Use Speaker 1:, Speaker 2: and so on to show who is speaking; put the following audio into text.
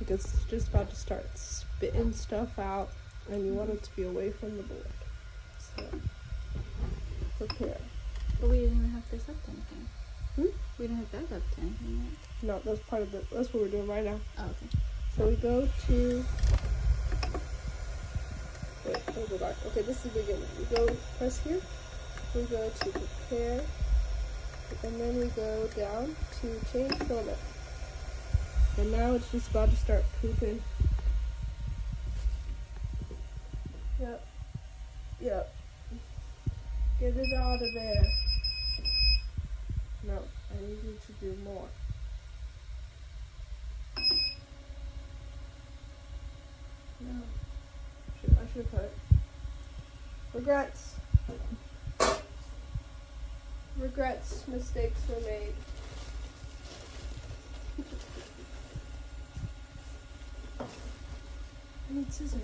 Speaker 1: because it's just about to start spitting stuff out, and you want it to be away from the board. So, prepare.
Speaker 2: But we didn't even hook this up to anything. We didn't hook that up to anything yet.
Speaker 1: No, that's part of the. That's what we're doing right now.
Speaker 2: Oh, okay.
Speaker 1: So we go to. Wait, we'll go back. Okay, this is the beginning. We go press here. We go to prepare, and then we go down to change filament. And now it's just about to start pooping. Yep. Yep. Get it out of there. No, I need you to do more. No. I should have put it. Regrets. Regrets. Mistakes were made. I need scissors.